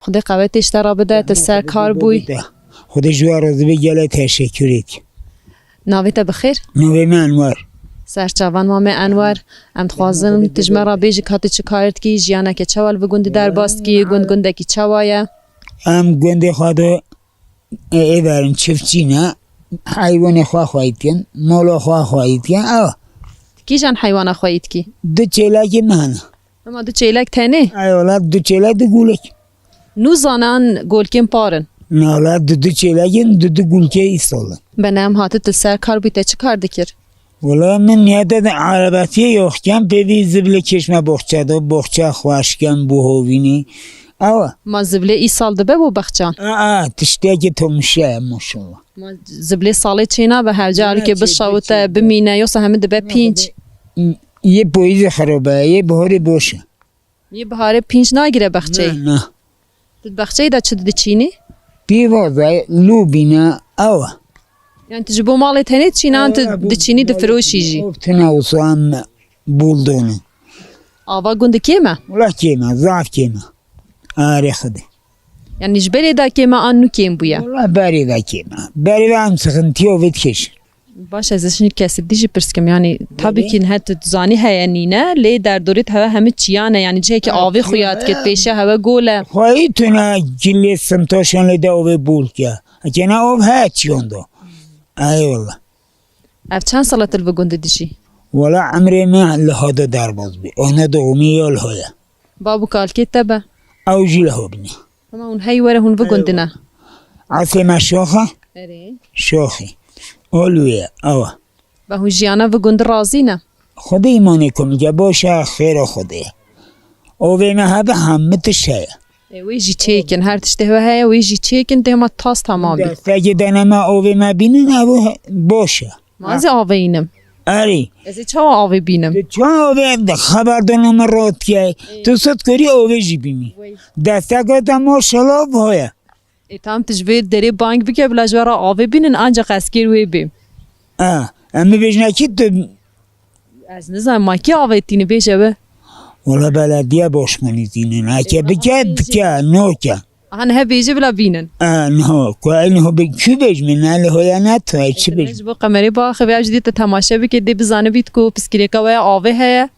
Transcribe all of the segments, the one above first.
خدا قوتش در بده تا سر کار بوی. خدا جوار از بگله تشکریت. ناویت بخیر؟ نوی من انوار. سرچوان مام انوار ام خوازم تجمع بیج کات چه کارت کی جیانا که چوال بگوندی در باست کی گوند کی چوایا ام گونده خدا ایدارن چفتینا حیوان خواهیدن مال خواهیدن آه کی جان حیوان خواهید کی دو چلاک من اما دو چیلک تنه اولاد دو چلاک دو گولک نو زانان گولکیم پارن نه اولاد دو چلاکین دو گولکه ایستادن بنام هاتت سر کار بیت چه کار دکر ولی من نیاده عرباتی یوخکم پیوی زبل کشم بخچه دو بخچه خواشکم بوهوینی آه ما زبله ای سال دبه بو بخچان تشتاقی تو میشه ماشاءالله ما زبله سالی چینا به هر جایی که بشاوت بمینه یا سهم دبه پینچ یه پویز خرابه یه بهاری باشه یه بهاره پینچ نگیره بخچه نه بخچه دا چه دی چینی پیوازه لوبینا آه yani tecrübe malı tane Çin'an de Çin'i de froşici. Tına usam bulduğunu. Ava günde kime? Ula kime, zaf kime. Ağrı xıdı. Yani jbeli da kime annu kim bu ya? Ula bari da kime. Bari da am sıkıntı yok etkeş. Baş az şimdi kesip dici perskem yani tabii ki hat zani hayanine le derdorit hava hem çiyane yani ce ki avi xuyat ket peşe hava gole. Xayi tuna cilli sımtoşan le de ove bul ki. Akena ov hat yondo. Eyvallah. Ev çand salatıl bu günde dici? Valla amri ma lehada darboz bi. Ona doğumi yol hoya. Babu kalket tabi. Avcı leho bini. Ama hun hay vere hun bu günde ne? Asema şoha? Evet. Şohi. Oluya. Ava. Ve hun jiyana bu günde razı ne? خدا ایمان کن که باشه خیر خدا اوه ما هبه همه تشه ویجی چیکن هر تشته و هیا ویجی چیکن ده ما تاس تمام بی دسته که دنما اوه ما بینن اوه باشه ما از آوینم اری از چه آوی بینم چه اوه خبر دانم رات که تو صد کری اوه جی بینی دسته که دما شلاب های tam tecrübe deri bank bike blajvara آوی بینن ancak asker وی بیم اما بجنه که تو از نزدم ما کی آویتینی بیشه به ولی بلدیه باش منی دینن اکه بکد که نو که آن هه بیشه بلا بینن نه که اینو بکی بیش من اله های نتوی چی بیش نجبو قمری با خبی اجدی تا تماشا بکه دی بزانه بیت کو پسکریکا و آوه هه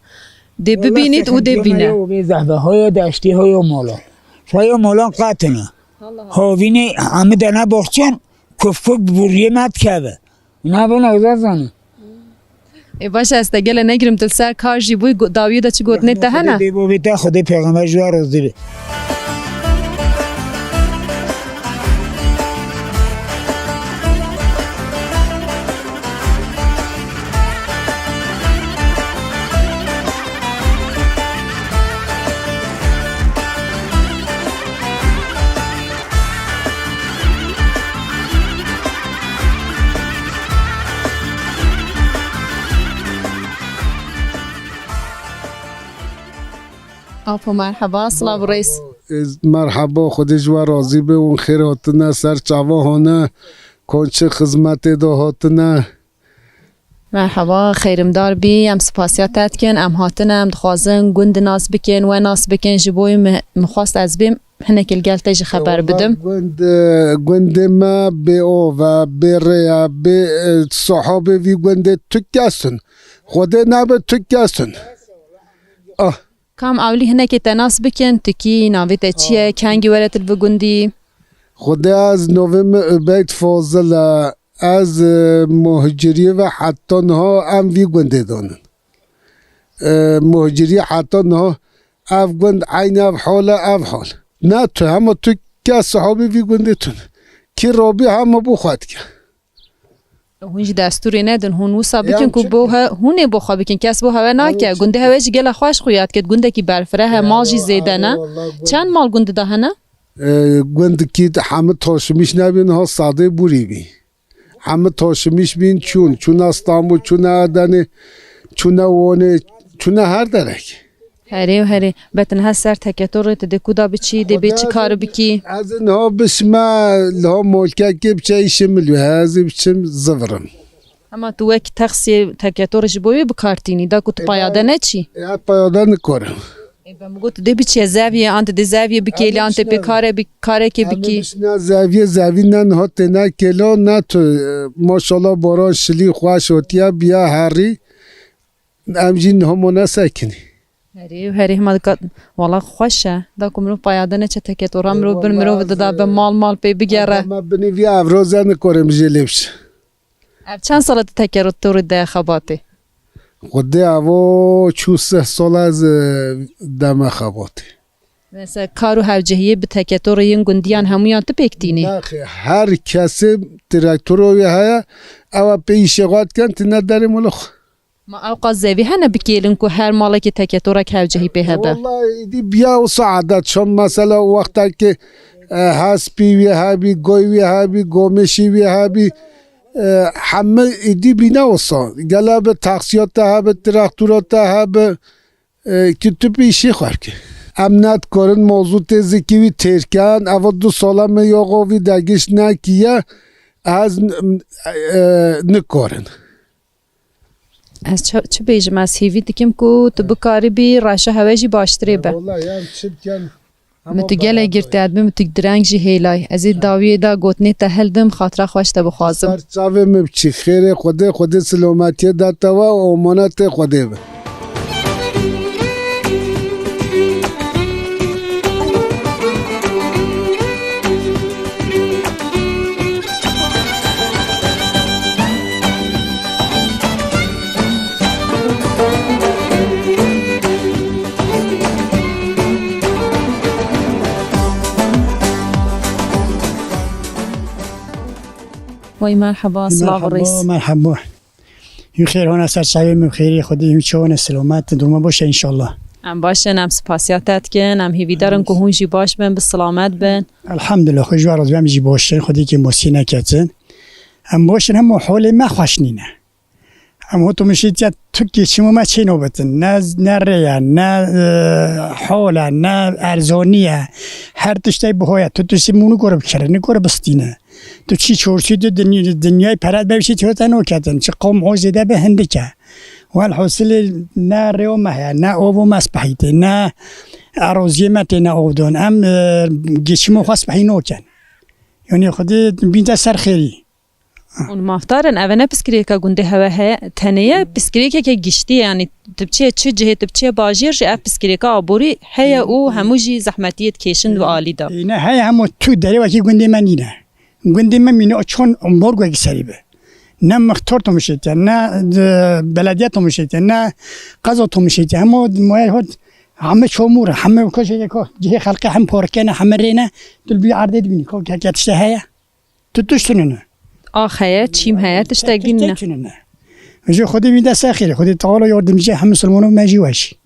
دی ببینید او دی بینه زهبه های دشتی های مالا شای مالا قطنه هاوینه همه دنه باخچن کفک بوریه مد که نه بنا ازازانه باشه است گله نگیرم تل سر کار جی بوی داویو دا چی گوت نت هنه دی بو بیت خود پیغمبر جوار از دی آپو مرحبا سلام رئیس مرحبا خود جوار راضی به اون خیر هاتنه سر چوا هانه کنچه خدمت دا هاتنه مرحبا خیرم دار بی ام سپاسیاتت کن ام هاتنم دخوازن گند ناس بکن و ناس بکن جبوی مخواست از بیم هنکل گلتج خبر بدم گند ما به او و به ریا به صحابه وی گند تکیستن خود نبه تکیستن کام اولی هنکی تناس بکن تکی ناویت چیه کنگی ورت البگندی خود از نویم بیت فاضل از مهاجری و حتی نها ام وی گنده دانن مهاجری حتی نها اف گند عین اف حال نه تو همه تو که صحابی وی گنده تون کی رابی همه بخواد که هونج دستوری ندن هون وسا بکن کو بوها هونه بوخا بکن کس بوها ناکه گنده هواج گله خوش خویات کد گنده کی برفره مال جی زیده نه چند مال گنده ده نه گنده کی همه تاشمیش نبین ها ساده بوری بی همه تاشمیش بین چون استانبول چون ادنه چون وونه چون هر درک هری بتن هسر تکتور ته کودا بچی دی بچی کار بکی از نه بسما له ملکه کی بچی شمل هذا بچم زفرم اما تو یک تخسی تکتور جبوی بکارتینی دا کو تو پایاده نه چی یا پایاده نکورم Ben bu de bir şey zaviye ante de zaviye bikeli ante bir kare ki biki. نه زاویه نه هات نه کلا نه تو ماشاءالله باران شلی خوش هاتیا بیا هری امجین همونه سکنی هری ما دکات والله خوشه دا کمرو پایاده نه چه تکت ورام رو بر مرو دا به مال پی بگیره. ما بنی وی افروزه نکارم جلیبش. چند سالت تکرار تو رو ده خباتی؟ خدا او 4 سال از دم خباتی. مثلا کارو هوجهیه به تکتور این گندیان همویان تو پکتینی؟ نه هر کسی تراکتوری هیا او پیشگات کن تنه داری ملخ. ما اوقات زوی هنه بکیلن که هر مالا که تکتورک هوجهی به هده. والله دی بیا و سعادت چون مثلا وقتی که هسپی وی هابی گوی وی هابی گومشی وی هابی همه ایدی بینا وصا گلاب تاکسیات ها به تراکتورات ها به کتب işi خور که امنیت کردن موضوع تزکی وی ترکان اول 2 ساله می یاقوی دگیش نکیه از نکردن از چه بیجم از هیوی دیکم که تو بکاری بی راشه هواجی باشتری به والله یعنی چیکن متگله گرته ادم متگ درنگ جی هیلای از این داویه دا گوتنی تهلدم خاطره خوشته بخوازم سرچاوه مبچی خیر خود سلامتی داتا و امانت خوده به وای مرحبا صلاح الرئیس مرحبا خیر هون سر شبیم بخیری خودی چون سلامت درما باشه ان شاء الله ام باشه نم سپاسیاتت کن ام هیوی دارم که هونجی باش بن به سلامت بن الحمدلله خوش وارد بهم جی باشه خودی که موسینه کتن ام باشه هم حال ما خوشنینه ام تو میشید تو که چی ما چه نوبتن نه ریا نه حالا نه ارزانیه هر تشتی بهایت تو تشتی مونو گرب کرد نگره بستینه تو چی چورسی تو دنیای پرد ببشی تو تنو کردن چه قوم عزیده به هنده که والحاصل نه ریو مه نه آبو مسبحیته نه عروضی مته نه آودان ام گیشمو خواست بحی نوکن یعنی خودی بینده سر خیری اون مافتارن اوه پسکریه که گنده هوا تنیه پسکریه که گشتی یعنی تبچه چه جهه تبچه باجیر جه پسکریه که آبوری هیا او همو جی زحمتیت کشند و آلی دا نه هیا همو تو داره وکی گنده من اینه گنده من مینه چون مرگ وکی سریبه نه مختار تو میشید نه بلدیت تو میشید نه قضا تو میشید همو مایه همه چوموره همه کشه که جه خلقه هم پارکنه همه رینه دل بی عرض بینی که کتشته هیا تو توشتونه آخه چیم هیا تشتگین نه جو خودی بینده سخیره خودی تعالی یاردمجه همه مسلمانو مجی واشی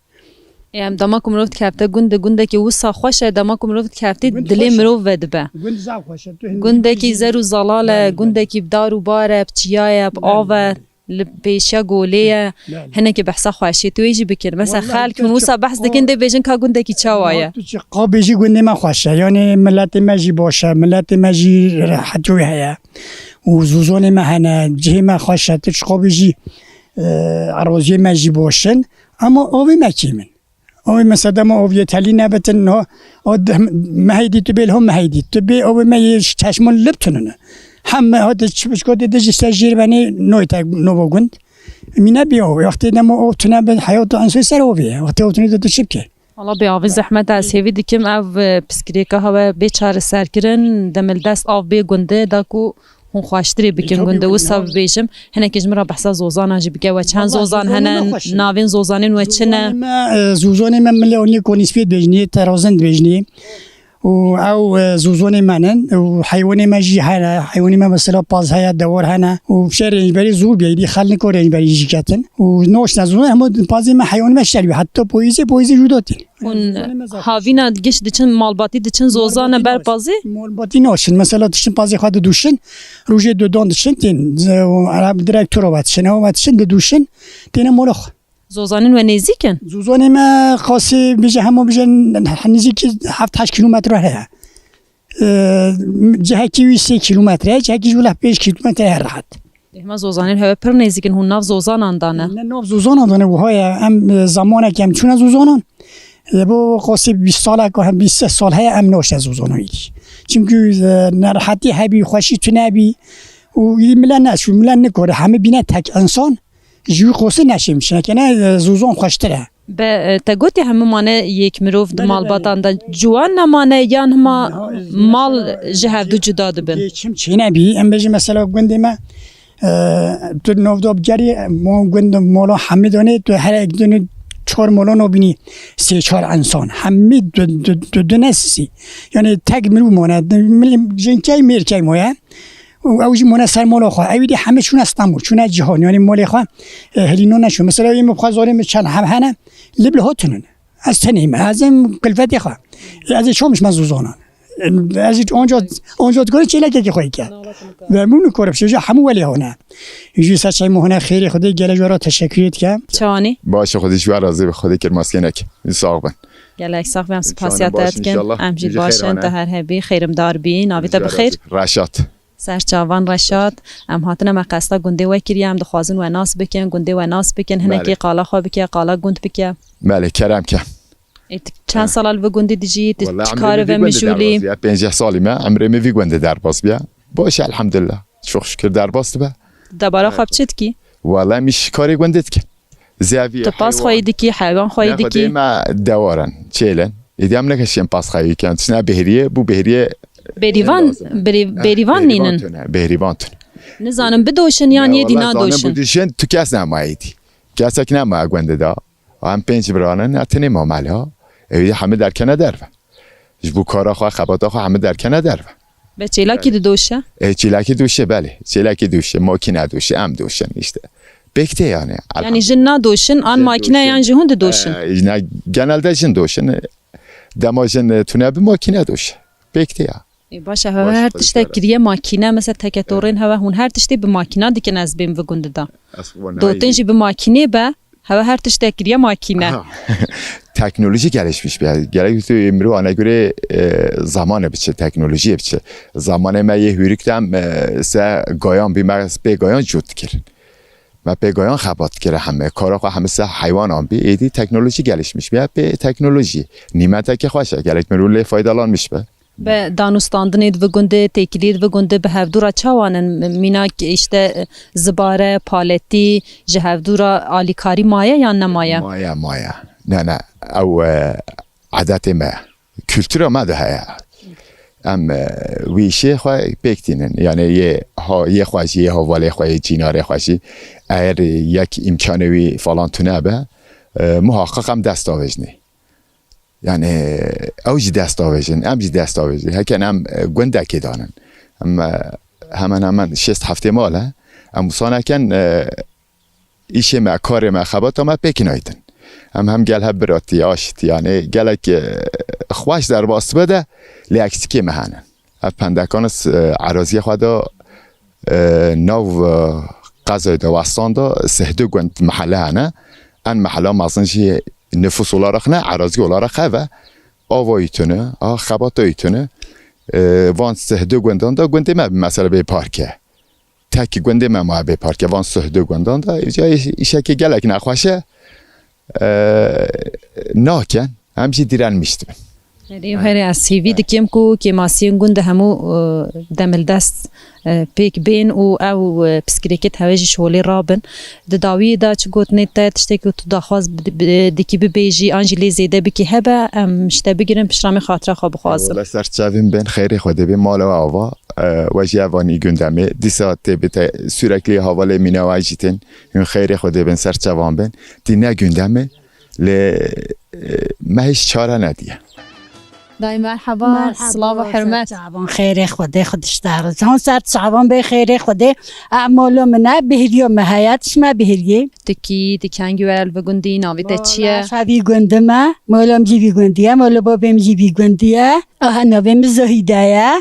ام دما کومروت کافته گنده که وسا خوشه دما کومروت کافته دلی مرو ودبه گند زاو خوشه گنده کی زرو زلاله گنده کی دارو باره بچیای آوه لبیشا گولیه هنه که بحثا خوشی تو ایجی بکن مثلا خالک من وسا بحث دکنده بیجن که گنده کی چاوایا قابیجی گنده ما خوشه یعنی ملت مجی باشه ملت مجی راحتوی هیا و زوزان ما هنه جه ما خوشه تش قابیجی عروضی مجی باشن اما آوی مکیمن آوی مثلا ما آوی تلی نبتن نه مهیدی تو بیل هم مهیدی تو بی آوی ما یه چشمان لبتونه همه هات چی بچه کده دژست جیربانی نویت نو بگند مینه بیاوی وقتی نم آو تونه به حیات انسوی سر آویه وقتی آو تونه دو چیب که الله بیاوی زحمت از هیوی دیکم او پسکریکا هوا بیچاره سرکرن دمل دست آو بی گنده داکو هون خواشتری بکن گنده و سب بیشم هنه که جمرا بحثا زوزان هجی بگه و چند زوزان هنه ناوین زوزانین و چنه زوزان من ملیونی کنیسفید بجنی ترازند بجنی و او زوزان منن و حیوان مجی هنه حیوانی من مثلا پاز هیا دوار هنه و شهر رنجبری زور بیایدی خلنی که رنجبری جی کتن و نوش نزونه همه پازی من حیوان مشتری حتی پویزی جوداتین اون هاوینا دیگه دچن مالباتی دچن زوزان بر پازی مالباتی نوشن مثلا دچن پازی خود دوشن روزی دو دان دچن تین عرب دایرکتور واتشن او واتشن دوشن تین مولخ زوزانین و نزدیکن زوزان ما خاصی بیشه همه بیشن نزدیک 7-8 کیلومتر هست جهه کی 3 کیلومتره جهه کی جوله 5 کیلومتر هر راحت ما زوزانین هوا پر نزدیکن هون ناف زوزان اندانه نه ناف زوزان اندانه و های هم زمانه که هم چون زوزانان بو قصی 20 ساله که هم 23 سال های ام نوشت از زوزانایی چونکه نراحتی هبی خوشی تو نبی و ملا نشو ملا نکره همه بینه تک انسان جوی قصی نشیم شنکنه زوزان خوشتره به تگوتی همه مانه یک مروف مال باتان دا جوان نمانه یا همه مال جهر دو جدا دبن چی نبی ام بجی مثلا گنده ما تو نوفدوب جری ما گنده مالا همه دانه تو هر یک دونه 4 مولان رو بینی 3-4 انسان همه دو نسی یعنی تگ ملو مانه جنکی میرکی مایه اوجی مونه سر مالا خواه اویدی همه چون استانبول چون جهان یعنی مالی خواه هلینو نشو مثلا این مبخواه زاریم چند هم هنه لبل هاتونن از تنیم از این قلفتی خواه از شامش مزوزانان از اونجا تقول چه لکه که خواهی کرد و مونو کارب شجا همو ولی هونه یجی سچای مهنه خیری خودی گله جورا تشکریت که چانی باشه خودی شو راضی به خودی که ماسکنک ساق بن گله ساق بهم سپاسیات کن امجی باشن تا هر هبی خیرم دار بی ناویتا بخیر رشاد سرچاوان رشاد ام هاتنه مقصدا گنده وکری ام دخوازن و ناس بکن گنده و ناس بکن هنکی قالا خو بکه قالا گند بکه بله کرم که چند سال و گنده دیجی چکار و مشولی 50 سالی ما عمري ما في گنده درباس بیا باشه الحمدلله شوخ شکر درباس به دبارا خواب چت کی والله مش کاری گندت که زاویه تو پاس خواهیدی کی حیوان خواهیدی کی ما دوارن چیلن ایدام نکشیم پاس خواهی کن تشنا بهریه بو بهریه بریوان نینن بهریوان نزانم بدوشن یعنی دینا دوشن بدوشن تو کس نمایدی کسک نما گنده دا هم 5 برانن اتنی ما مالها ایدی همه در کنه درو جبو کارا خو خباتا خو همه در کنه درو به چیلاکی دوشه چیلاکی دوشه بله چیلاکی دوشه ماکینه دوشه ام دوشن işte bekte yani jin دوشن آن ماکینه یان جهون دوشن نه genelde jin دوشن damajin tune bir makine دوشه bekte ya باشه هوا هر تشته کریه ماکینه مثلا تکتورین هوا هون هر تشته به ماکینه دیگه از بیم و گنده دا دوتنجی به ماکینه به هوا هر تشته کریه ماکینه teknoloji gelişmiş bir gerek ömrü ona göre zamanı biçe teknoloji biçe zamanı me yürüktem se gayan bir mers be gayan jut kirin me be gayan xabat kire همه کارا خو همه سه حیوان بی ایدی تکنولوژی gelişmiş به تکنولوژی نیمته که خوشه gerek مرول faydalanmış به دانستاندنید و گنده تکلید و گنده به هفدورا چوانن مینا işte زباره پالتی جهفدورا آلیکاری مایه یا نمایه مایه نه او عادت ما kültüre ما ده ام ویشه خو بکتینن یعنی یه خواشی یه حواله خوای جیناره خواشی اگر یک امکانوی فلان تونه به محقق هم دستاویزنی yani اوج دستاویزن امج دستاویزی هکن هم گنده که دانن hemen 6 هفته ماله ام سانکن ایشه ما کار ما خبات ما بکنایدن هم گل هب براتی آشت یعنی گلک خواش در باست بده لیکسکی مهنن پندکانس عراضی خدا نو قضای دوستان دا سهدو گوند محله هنه ان محله مازنجی نفوس olarak ne arazi olarak ve avaytını xabataytını van sehde göndan da göndeme mesela bir parke tek göndeme ma bir parke van sehde göndan da işe ki gelek ne xoşe naken همچی direnmiştim. هر از سیوی دکیم کو که ماسین گنده همو دمل دست پیک بین او پسکریکت هواجی شولی رابن داوی دا چ گوت نت تشتکی تو داخواز دکی بیجی انجلی زیده بکی هبه مشته بگیرم پشرام خاطره خواب خوازم ولی سرچاویم بین خیری خوده بین مال و آوا و جوانی گندمه دی ساعت بیت sürekli havalı minava jitin خیری خوده بین سرچاوان بین دی نه گندمه ل ما هیچ چاره ندیه داي مرحبا صلاة وحرمات صعبان خير خدي خدش تعرض هون صارت صعبان بخير خدي أعمله منا بهريو مهاياتش ما بهريه تكي تكانجي ورال بگندي ناوي تشيا شابي گندما مولم جيبي گنديا مولا بابم جيبي گنديا نویم زهيدايا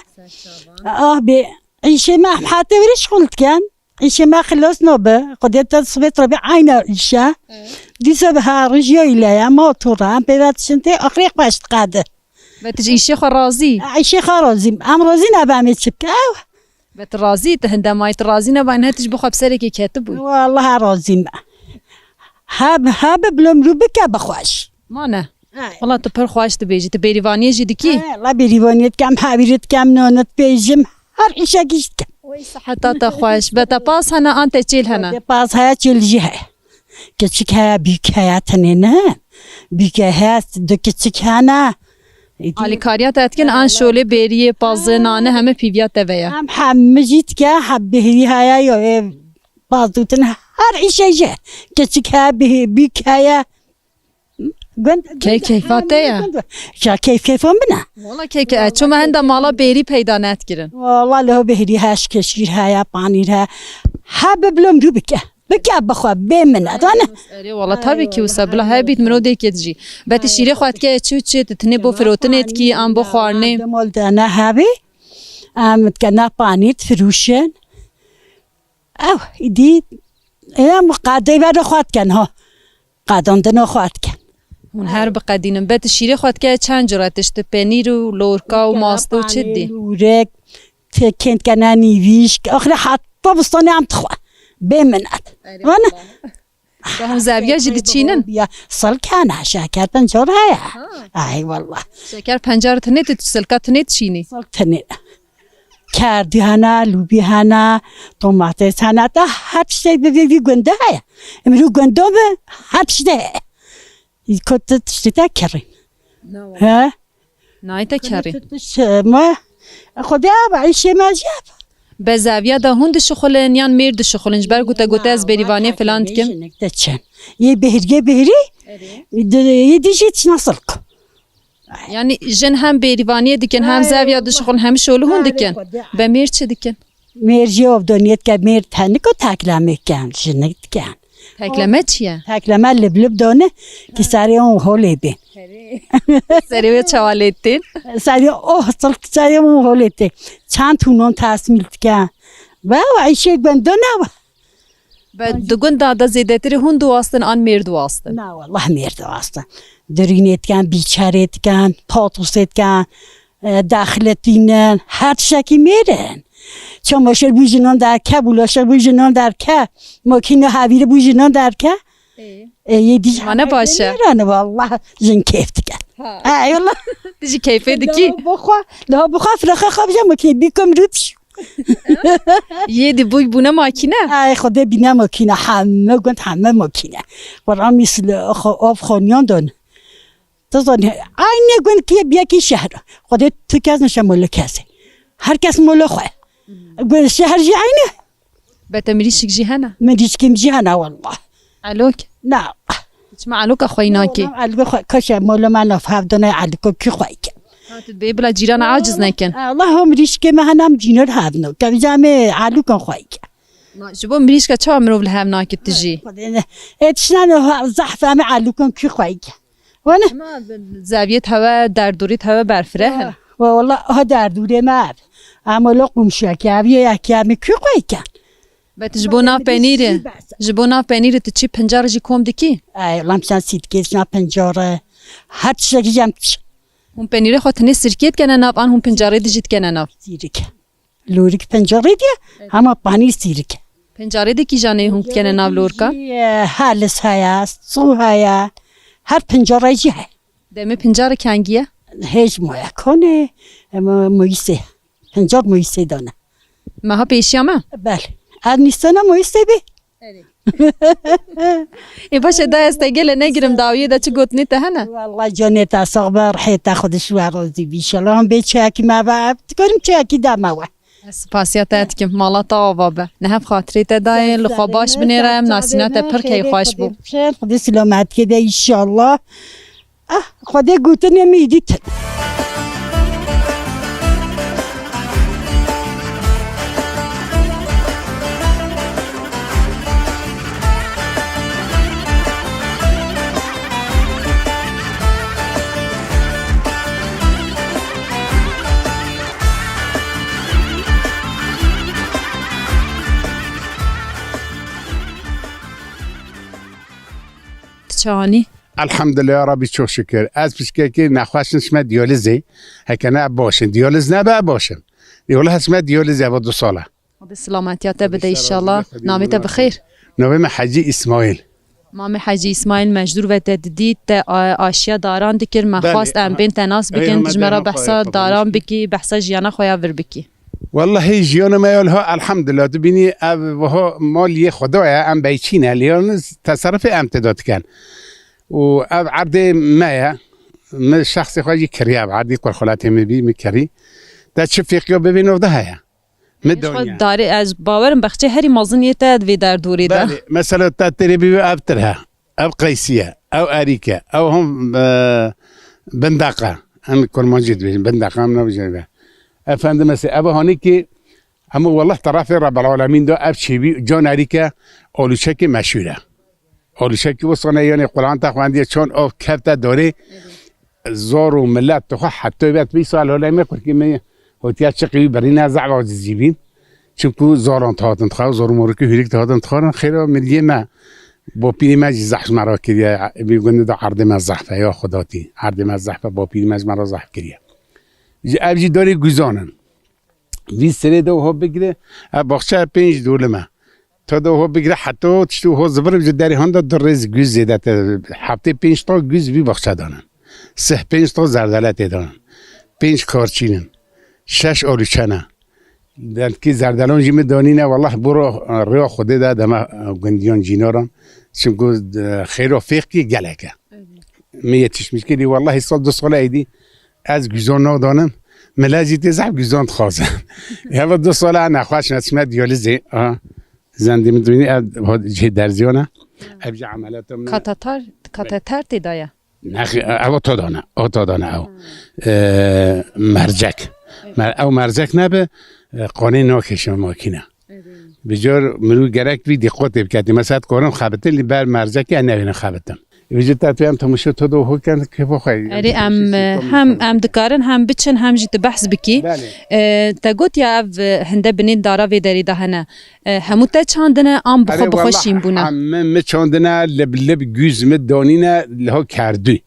بي عيشة ما حتى وريش قلت كان عيشة ما خلص نوبة خدي تصبت ربي عين عيشة دي سبها رجيو إليا ما طورا بيبات شنتي أخريق باش تقاده بتجي عيشة خرازي عيشة خرازي أم رازي نبعمل شبكة بترازي تهندا ما يترازي نبعينها تجبخ بسرك كاتب والله رازي ما هاب بلوم روبك بخواش مانا والله تو پر خواهش دبیجی تو بیریوانی جی دکی الله بریوانیت کم حبیرت کم نانت بیجم هر ایشا گیشت کم حتی تا خواهش بتا پاس هنه آنت چیل هنه باز های چلجی های کچک های بیک های تنینه بیک های دو کچک های نه آلیکاریات اتکن آن شوله بیریه پازه نانه همه پیویات دویا همه جیت که حب بهری های یا بازدوتن هر ایشا جه کچک های بیک های کیفاته یا شا کیفم بنا والله که چون من هنده مالا بیری پیدا نت گیرن والله له بهری هاش کشیر های پانیر ها حببلم رو بکه بخوا بمنه دانه والله تابی کی وسا بلا های بیت منو دیگه جی بات شیره خواهد که چی تتنی بو فروتنت کی ام بو خوارنه مال دانا هبی متكنا بانيت فروشن او دي ام قاعده بعد اخوات كان ها قادندن اخوات كان اون هر بقدینم بات شیره خواهد که چند جراتش ته پنیر و لورکا و ماستو چدی لورك كنت كان نيفيش اخر حتى بستاني عم تخوا بمنت وانا ده هم زاویه جدی چینن يا صل كان شاكر بنجور هيا اي والله شکر پنجره تنیت سلکا تنیت چینی صل تنين کردی هنه لوبی هنه توماتس هنه تا هر چیزی بی گنده هیا امرو گنده به هر چیزی کت تشتیت کریم ها نایت کری ما خدا بعیش ماجب به زاویه ده هند شخولن یان مرد شخولن جبر گوته از بریوانی فلان کم تچن یه بهری یه دیجیت نصل کو یعنی جن هم بریوانی دیکن هم زاویه ده شخولن هم شولو هند دیکن به مرد چه دیکن مرجی افدانیت که مرد تنی کو تکلمه کن جنگ کن تکلمه چیه؟ تکلمه لب دانه که سری اون حالی بین سریوی چوالیتین سری سری اون حالیته چند تونان تصمیل کن و عیشه بنده نه به دگون داده زیده تری هند واستن آن مرد واستن نه والله مرد واستن درینت کن بیچارت کن پاتوست کن داخلتینن هر شکی میرن چون ماشل بوجنان در که بولاشل بوجنان در که ماکینه حویر بوجنان در که یه دیجی منه باشه میرن والله جن کیف دیگه ای والله دیجی کیفه دیگی لا بخوا فرخه خواب جا ماکینه بیکم روبش یه دی بوی بونه ماکینه ای خدا بینه ماکینه همه گند همه ماکینه قرآن مثل آف خانیان دان تزانی اینه گند که بیا کی شهر خدا تو کس نشه مال کسی هر کس مال خواه گند شهر جی اینه بتمری شک جهنه مدیش کم جهنه والله علوک نه اسمع علوک اخوی ناکی علوک خواه کاشه مال من افهف دانه علوک کی خواه که بی بلا جیران عاجز نکن الله هم ریش که من هم جینر هفنو که جامع علوک خواه که جبو مریش که چه مرو هم ناکی تجی اتشنان زحف هم علوک کی خواه که وانا زاویت هوا در دوریت هوا برفره هم والله ها در دوره مرد اما لقم شکر یکی همی کی خواه که بات جبونا پنیره جبونا پنیره تو چی پنجره جی کوم دکی ای لامسان سید کشنا پنجاره هر چیزی جمع هم پنیره خود تنی سرکیت کنه ناب آن هم پنجره دیجیت کنه ناب سیرک لوریک پنجاره دیه همه پانی سیرک پنجره دی کی جانه هم کنه ناب لورکا حالس هیا سو هیا هر پنجاره جی های دمه پنجره کنگیه هیچ مویا کنه مویسه پنجار مویسه دانه ماها پیشیامه بله از نیستانه مویسه بی ای باشه دا استگل نگیرم داویه دا چه گوتنی ته نه والله جانت اصابه رحیت خودش و روزی بیشالا هم به چاکی ما با کنیم چاکی دا ما سپاسیات که مالا تا آوابه نه هم خاطری تا دای لخواباش بنیرم ناسینات پر کی خوش بو خدا سلامت که ده ایشالله خدا گوته نمیدید چانی الحمدلله ربی çok şükür. Az pişkeki نخواستن شما دیالزی هکنه باشن دیالز نبا باشن دیال هستم دیالز یا 2 ساله خدا سلامتیات بده ایشالله نامیت بخیر نویم حجی اسماعیل مام حاجی اسماعیل مجدور و تددید تا آشیا داران دکر مخواست ام بین تناس بکن دجمرا بحثا داران بکی بحثا جیانا خویا ور بکی والله جیان ما یالها الحمدلله تبینی وها مالی خدایا ام بیچینه لیان تصرف امتداد کن و اب عرض مایا من شخص خواهی کریاب عرضی کل خلاتی مبی مکری دا چه فقیا ببینو ده هیا خود داری از باورم بخچه هری مازنیت وی در دوری ده بله مثلا تا تریبی اب ترها اب قیسیه او اریکه او هم بندقه هم کل ماجد بین بندقه هم نبجنبه افندم مثلا ابا هانی که اما والله طرف رب العالمین دو اب چیبی جان اریکه اولوچک مشهوره اولوچک وصانه یعنی قرآن تخواندیه چون او کفته داره زار و ملت تخوا حتی بیت بی سال هلا میکنه که می هوتیات شقیقی برای نزع و جیبین چونکو زاران تهاتن تخوا زار مورکی هریک تهاتن تخوا خیلی ملیه ما با پیری مج زحف مرا کردیه بیگونه دا عرض مزحفه یا خداتی عرض مزحفه با پیری مج مرا زحف کردیه ابجی داری گزانن وی سری دو ها بگیره باخچه 5 دولمه تا دو ها بگیره حتی تشتو ها زبر بجد داری هنده در ریز گوز زیده هفته 5 تا گوز وی باخچه دانن 5 تا زردلت دانن 5 کارچینن 6 آلوچنه در که زردلان جیمه دانینه والله برو ریا خوده ده دم گندیان جینارم چونکو خیر و فقی گلکه میتش میشکلی والله سال 2 سال ایدی از گوزان نادانم ملاجی تزعب گوزان تخوازم یا 2 سال نخواهش نتشمه دیالیزی زنده میدونی جه درزیانه ابجا عملاتم کاتتر تدایا نخی او تا دانه او مرجک او مرجک نبه قانه ناکشم ماکینه بجار مرو گرک بی دقیقه بکردی مثلا کارم خبته لی بر مرجکی نوینه خبتم وجود تاتویم تماشا تو دو هو کن که بخوای اری هم دکارن هم بچن هم جیت بحث بکی تا گوت یا هنده بنین دارا وی داری دهنه همو تا چاندنه آم بخو بخوشیم بونه همه چاندنه لب گوز مدانینه لها کردی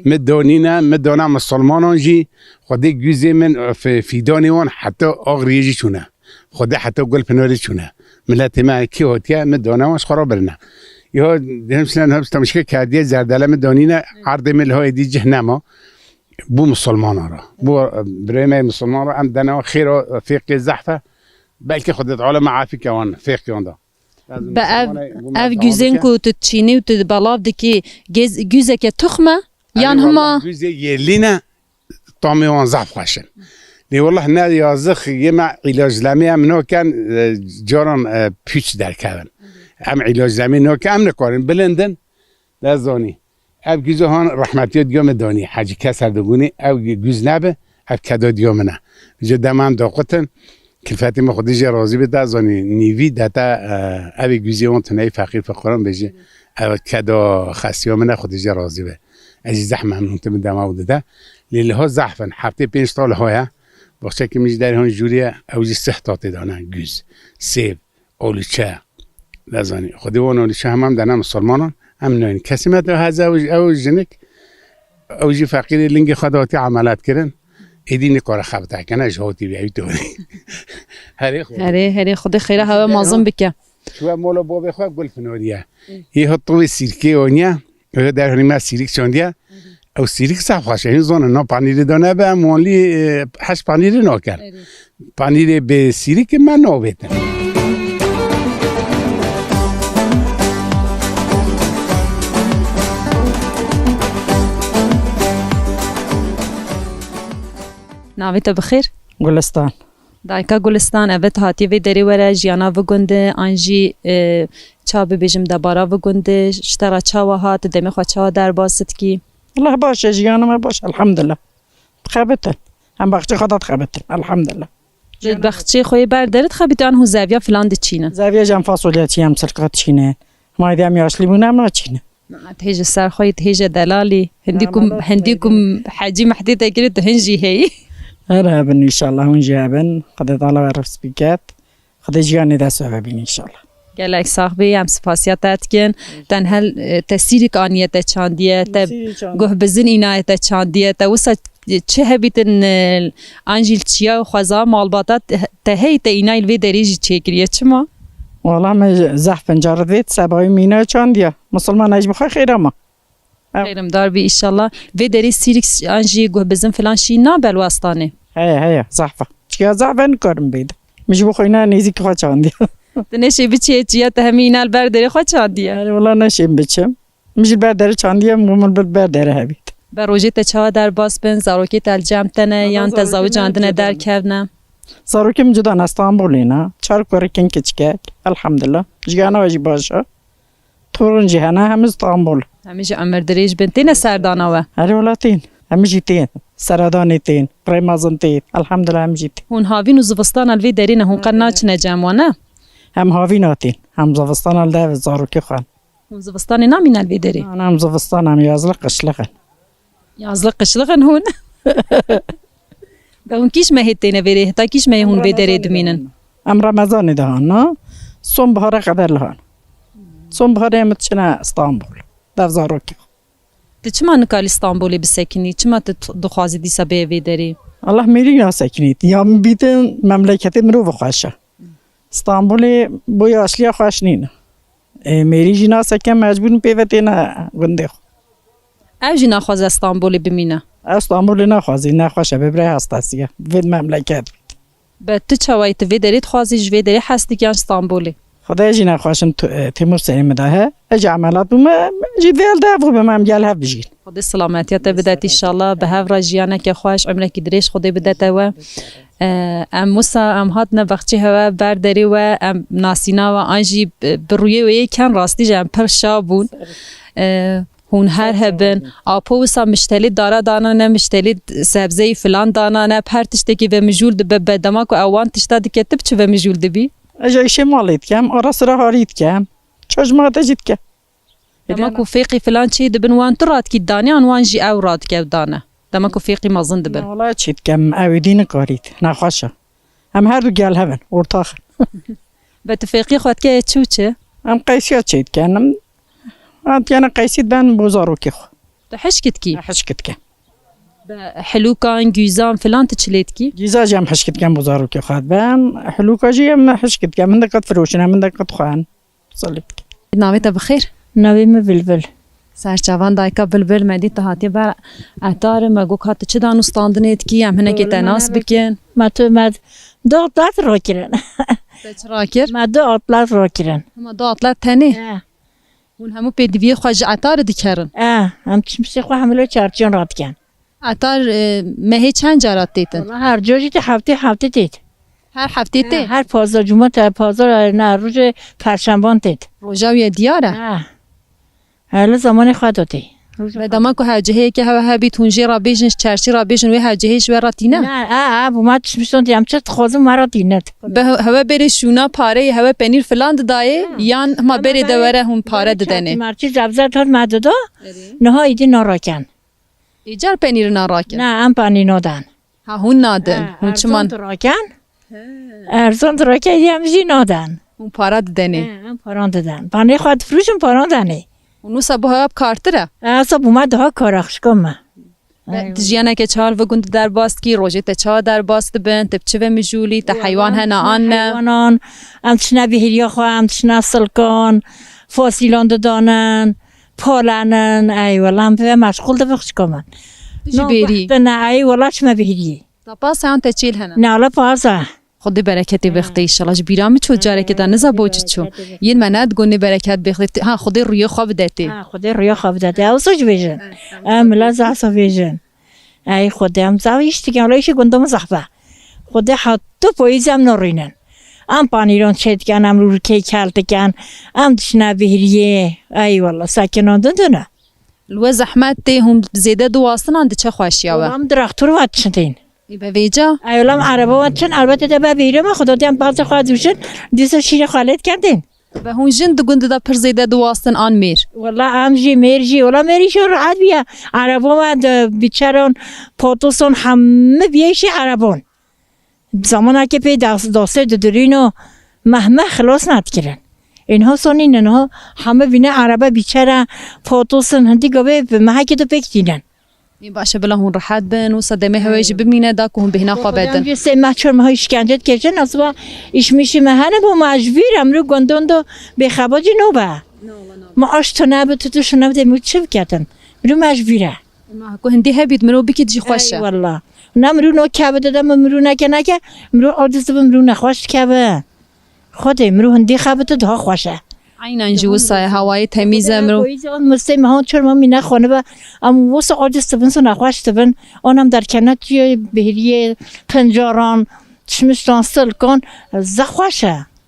مدانه مسلمانان جی خودی گوزی من فیدانی وان حتی آغریجی چونه خودی حتی گل پناری چونه ملت ما کی هاتیه مدانه وانش خراب برنه یا همسلن هم تمشکل کردیه زردلم دانینه عرض ملهای دی جهنما بو مسلمان را بو برای مسلمان را ام دنوا خیر و فقه زحفه بلکه خودت عالم عافی که وان فقه وان دا اف گوزن کو تو چینی و تو بلاف دکی گوزه که تخمه یان هما گوزه یلینه طعمی وان زحف خوشن لی والله نه یازخ یه ما علاج لمی هم نو کن جاران پیچ در کردن ام علاج زمین نو که ام نکارن بلندن دزانی اب گوزه هان رحمتیت دیوم دانی حاجی کسر دگونی او گوز نبه اب کدا دیوم نه جا دمام داقتن کلفتی ما خودی جا راضی به دزانی نیوی دتا اب گوزه هان تنهی فقیر فقران بجه او کدا خسیام نه خودی جا راضی به اجی زحمه هم نونتم دما بوده ده لیله ها زحفن هفته 5 سال های باشه که میج در هان جوریه اوجی 6 تا دانن گوز سیب اولوچه لازانی خودی وان اولوچه هم دانم مسلمانان هم نوین کسی مت هزا او جنک اوجی فقیر لنگ خداتی عملات کردن ایدی نکار خبته کنه جهاتی بیایی توری هری خود خیره هوا مازم بکه شو مولا بابه خواه گل فنوریه یه حطوی سیرکی اونیا در هنیمه سیریک چاندیه او سیریک صاف خواشه این زانه نا پانیری دانه به مولی 8 پانیری ناکر پانیری به سیریک من نابیتن ناویت بخیر گلستان دایکا گلستان اوت هاتی وی دری وره جیانا و گنده آنجی چا ببیجم دبارا و گنده شترا چا و هات دمی خواه چا در باست کی الله باشه جیانا ما باشه الحمدلله خبتن هم بخشی خودت خبتن الحمدلله جد بخشی خوی بردارد خبیتان هو زاویه فلان دی چینه زاویه جم فاصولیتی هم سرقات چینه ما دیدم یاسلی بونه هم چینه تهیج سر خوی تهیج دلالی هندیکم حاجی محدی تاکیری تو هنجی هی ارهبن ان شاء الله هنجي هبن قد طالع عرف سبيكات قد جاني ذا سببين ان شاء الله گلک صاحبی هم سپاسیت کن تن هل تسیری کانیت چاندیه تا گه بزن اینایت چاندیه تا وسط چه هبیتن انجیل چیا خوازا مالباتات تهی تا اینای وی دریجی چیکریه چما والله ما زحف پنجاره دید سبای مینه چاندیه مسلمان اج بخواه خیر ما خیرم دار بی ایشالله و داری سیریکس آنجی گوه بزن فلان شی نابل واسطانه هیا زحفه چیه زحفه نکارم بید مش بخواه نه نیزی که خواه چاندیه نشی بچی چیه تهمین البر داری خواه چاندیه والله نشیم بچم مش برداره چاندیه ممل برداره هبید بر روژه تچه در باز بین زاروکی تل جمع تنه یا تزاوج آندنه در کردنه زاروکیم جدا استانبولی نه چار کاری کن کچکه الحمدلله جگانه واجی باشه تورن جهانه هم استانبول همیشه عمر دریج بنتین سردانه و هر ولاتین همیشه تین سردانی تین پریمازن تین الحمدلله همیشه تین هون هاوین و زوستان الوی درینه هون قناچ نجموانه هم هاوی ناتین هم زوستان الده زاروکی خان هون زوستان نامین الوی دری انا هم زوستان هم یازلق قشلقن یازلق قشلقن هون به هون کیش مهیتینه ویره تا کیش مهی هون ویدره دمینن ام رمضان ده هان نه صوم بهاره قدر لهان صوم بهاره متشنا استانبول ده زاروکی تی چما نکال استانبولی بسکنی چما دخوازی دیسا به ویدری الله میری یا سکنید یا بیتن مملکت مرو بخواشه استانبولی بوی اصلی خواش نینه میری جنا سکم مجبورن پیوته نه گنده او جی نخواز استانبولی بمینه استانبولی نخوازی نخواشه ببره هستاسیه وید مملکت به تو چوایت ویدرید خوازی جویدری هستی که استانبولی خدای جی نخواشم تیمور سلیم ده اجا عملات بوم جی ویل ده بو بمم گل هف بجین خدای سلامتیت بدات انشالله به هف راجیانه که خواش عمرکی دریش خدای بدات و ام موسا ام هات نبخچی هوا برداری و ام ناسینا و آنجی برویه و یکن راستی جم پر شابون هون هر هبن آپوسا مشتلی داره دانا نه مشتلی سبزی فلان دانا نه پرتشتکی و مجول به بدما کو اوان تشتا دکتب چه و مجول دبی اجا ایشه مالیت کم آرا سرا هاریت کم چجما تجید که دما کو فیقی فلان چی دبن وان ترات کی دانی آن وان جی او رات که دانه دما کو فیقی مازن دبن والله چید کم اویدین کارید نخواشه هم هر دو گل هبن ارتاخ به تفیقی خود که چوچه هم قیسیات چید کنم انت انا قیسید بن بوزاروکی خو تحشکت کی حشکت که حلوکان گوزان فلان تچلیت کی جیزا جم حشکت کم بوزاروکی خود بن حلوکا جی هم حشکت کم من دقت فروشن من دقت خوان صلیت ناویت بخیر نویم بلبل سرچوان دایکا بلبل مدی تهاتی بر اتار مگو کات چه دانستاندنیت کی هم هنکی تناس بکن ما تو مد دو اطلات را کرن چرا کر ما دو اطلات را کرن ما دو اطلات تنی اون همو پیدوی خوش اتار دیکرن هم چیمسی خو حمله چارچون رات کن اتار مهی چند جارات دیتن والله هر جوری تی هفته دید هر هفته تی هر پازار جمعه تا پازار نه روز پرشنبان دید روزاوی دیاره حالا زمان خود دادی به دما کو هجهه که هوا هبی تونجی را بیشنش چرچی را بیشن و هجهش و راتینه نه بو ما چشمشون دیم چه خوازم مرا دینت به هوا بری شونا پاره هوا پنیر فلان دایه یان ما بری دوره هم پاره ددنه مرچی زبزر داد مددا نه ایدی ناراکن ایجار پنیر ناراکن نه ام پنیر نادن ها هون نادن هون چمان راکن ارزان راکن یم جی نادن هون پاره ددنه ام پاران دادن پنیر خود فروشم پاران دنه اونو سبو ها کارتره اصلا اومد ها کارخش کم تجیانه که چهار و گند در باست کی روزی تچهار در باست بن تبچه و مجولی تا حیوان هنا آن حیوانان ام تشنا بهریا خو ام تشنا سلکان فاسیلان دانن پالنن ای والله ام به مشغول ده بخش کمان جبری نه ای والله چما بهری تا پاس هم تچیل هنا نه لا پاسا خدای برکتی بخته ایشالله بیرام چو جاره که دانه زبوچ چو یه مناد گونه برکت بخته ها خدای روی خواب داده خدای روی خواب داده اوسوج ویژن املا زعصا ویژن ای خدام زاویش دیگه اولایش گندم زحبه خدای حتی پاییزم نورینن ام پانیرون چت کنم رو کی کلت کن ام دشنا بهریه ای والله ساکنان دونه لو زحمت ده هم زیاده دواستن چه خوشیاوه ام درختور واتشتین به ویجا ایولام عربه واتشن البته ده به بیرم خدا دیم باز خواهد وشن دیسا شیر خالد کردین به هون جند گنده دا پر زیاده دواستن آن میر والله ام جی میرجی والله میریشون راحت بیا عربه و بیچارون پاتوسون همه بیایشی عربون زمانه که پی داسته دورینو مهمه خلاص ندکرن اینها سونین اینها همه بینه عربه بیچاره پاتوسن هندی گوه به محکی دو پک دیدن باشه بلا هون راحت بن و صدمه هوایجی بمینه دا که هم بهنا خواه بدن خودم جسته محچور مها اشکنجت کشن اصلا ایش میشی مهنه با مجبور امرو گندون دو بخباجی نو با معاش تو نبود تو شو نبود امرو چه بکردن مرو مجبوره که هندی هبید مرو بکی جی خوشه والله نمرو نو کبه دادم مرو نکه مرو عادت مرو نخواست کبه خود مرو هندی خبه تو ده خوشه عینا جوسا هوای تمیزه مرو مسته مها چور ما می نخونه با ام وس عادت بن سو نخواست بن آنم در کنات بهریه پنجاران چمشتان سل کن زخواشه